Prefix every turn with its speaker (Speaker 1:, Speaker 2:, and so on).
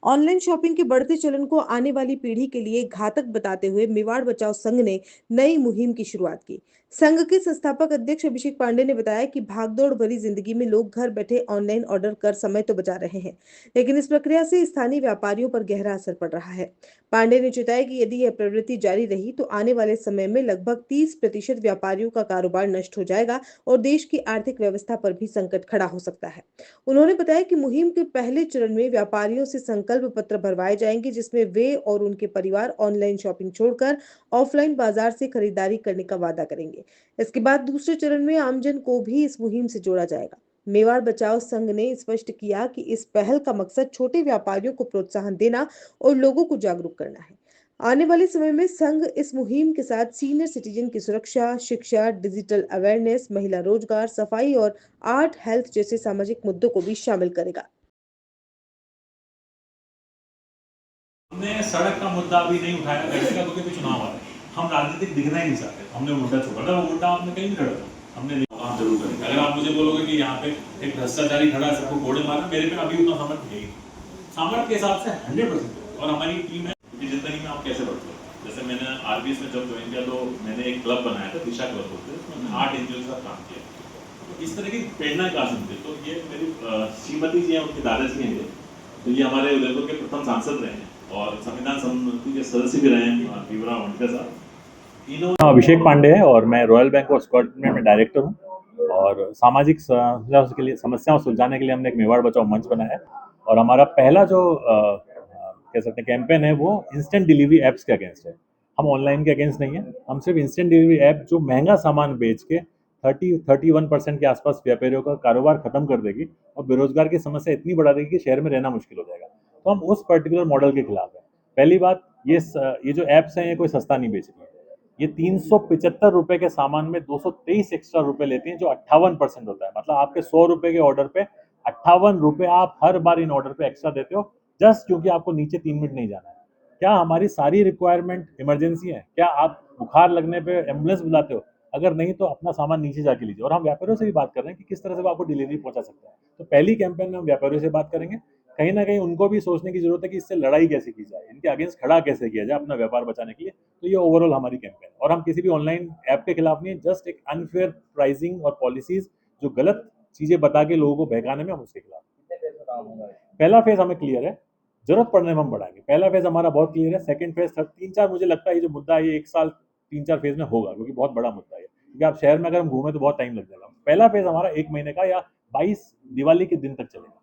Speaker 1: Online shopping के बढ़ते चलन को आने वाली पीढ़ी के लिए घातक बताते हुए मेवाड़ बचाओ संघ ने नई मुहिम की शुरुआत की। संघ के संस्थापक अध्यक्ष अभिषेक पांडे ने बताया कि भागदौड़ भरी जिंदगी में लोग घर बैठे ऑनलाइन ऑर्डर कर समय तो बचा रहे हैं, लेकिन इस प्रक्रिया से स्थानीय व्यापारियों पर गहरा असर पड़ रहा है। पांडे ने चेताया कि यदि यह प्रवृत्ति जारी रही तो आने वाले समय में लगभग 30% व्यापारियों का कारोबार नष्ट हो जाएगा और देश की आर्थिक व्यवस्था पर भी संकट खड़ा हो सकता है। उन्होंने बताया कि मुहिम के पहले चरण में व्यापारियों से संकल्प पत्र भरवाए जाएंगे, जिसमें वे और उनके परिवार ऑनलाइन शॉपिंग छोड़कर ऑफलाइन बाजार से खरीदारी करने का वादा करेंगे। इसके बाद दूसरे चरण में आमजन को भी इस मुहिम से जोड़ा जाएगा। मेवाड़ बचाओ संघ ने स्पष्ट किया कि इस पहल का मकसद छोटे व्यापारियों को प्रोत्साहन देना और लोगों को जागरूक करना है। आने वाले समय में संघ इस मुहिम के साथ सीनियर सिटीजन की सुरक्षा, शिक्षा, डिजिटल अवेयरनेस, महिला रोजगार, सफाई और आर्ट हेल्थ जैसे सामाजिक मुद्दों को भी शामिल करेगा।
Speaker 2: हमने सड़क का मुद्दा भी नहीं उठाया लड़के का, क्योंकि चुनाव आ रहा है। हम राजनीतिक दिखना ही नहीं चाहते। हमने मुद्दा छोड़ा था, वो मुद्दा आपने कहीं भी खड़ा था, हमने काम जरूर करेंगे। अगर आप मुझे बोलोगे कि यहाँ पे एक भ्रष्टाचारी खड़ा है, सबको घोड़े मारा, मेरे पे अभी उतना सामर्थ्य नहीं है। सामर्थ्य के हिसाब से 100% और हमारी टीम है कि जिंदगी में आप कैसे बढ़ते हो। जैसे मैंने आरबीएस में जब ज्वाइन किया तो मैंने एक क्लब बनाया था, दिशा क्लब बोलते हैं, उसमें 8 एनजीओ के साथ काम किया। तो इस तरह की प्रेरणा कहाँ से मिलती। तो ये मेरी श्रीमती जी हैं, उनके दादाजी हैं, तो ये हमारे उदयपुर के प्रथम सांसद रहे हैं और संविधान समिति के सदस्य भी रहे हैं, पीवरा वनकर साहब। इन्होंने अभिषेक पांडे है और मैं रॉयल बैंक ऑफ स्कॉटलैंड में डायरेक्टर हूँ और सामाजिक समस्याओं सुलझाने के लिए हमने एक मेवाड़ बचाओ मंच बनाया है। और हमारा पहला जो कह सकते हैं कैंपेन है वो इंस्टेंट डिलीवरी ऐप्स के अगेंस्ट है। हम ऑनलाइन के अगेंस्ट नहीं है, हम सिर्फ इंस्टेंट डिलीवरी ऐप जो महंगा सामान बेच के 31% के आसपास व्यापारियों का कारोबार खत्म कर देगी और बेरोजगार की समस्या इतनी बढ़ा देगी कि शहर में रहना मुश्किल हो जाएगा। तो हम उस पर्टिकुलर मॉडल के खिलाफ है। पहली बात, ये जो ऐप्स हैं ये कोई सस्ता नहीं बेच रही है। ये 375 रुपए के सामान में 223 एक्स्ट्रा रुपए लेती हैं, जो 58% होता है। मतलब आपके 100 रुपए के ऑर्डर पे 58 रुपए आप हर बार इन ऑर्डर पे एक्स्ट्रा देते हो, जस्ट क्योंकि आपको नीचे 3 मिनट नहीं जाना है। क्या हमारी सारी रिक्वायरमेंट इमरजेंसी है? क्या आप बुखार लगने पे एम्बुलेंस बुलाते हो? अगर नहीं तो अपना सामान नीचे जाके लीजिए। और हम व्यापारियों से भी बात कर रहे हैं कि किस तरह से वो आपको डिलीवरी पहुंचा सकते हैं। तो पहली कैंपेन में हम व्यापारियों से बात करेंगे। कहीं ना कहीं उनको भी सोचने की जरूरत है कि इससे लड़ाई कैसे की जाए, इनके अगेंस्ट खड़ा कैसे किया जाए अपना व्यापार बचाने के लिए। तो ये ओवरऑल हमारी कैंपेन, और हम किसी भी ऑनलाइन ऐप के खिलाफ नहीं है, जस्ट एक अनफेयर प्राइसिंग और पॉलिसीज जो गलत चीजें बता के लोगों को बहकाने में हम उसके खिलाफ। पहला फेज हमें क्लियर है, जरूरत पड़ने में हम बढ़ाएंगे। पहला फेज हमारा बहुत क्लियर है, सेकंड फेज 3-4 मुझे लगता है ये जो मुद्दा है ये 1 साल 3-4 फेज में होगा, क्योंकि बहुत बड़ा मुद्दा है। क्योंकि आप शहर में अगर हम घूमें तो बहुत टाइम लग जाएगा। पहला फेज हमारा 1 महीने का या 22 दिवाली के दिन तक चलेगा।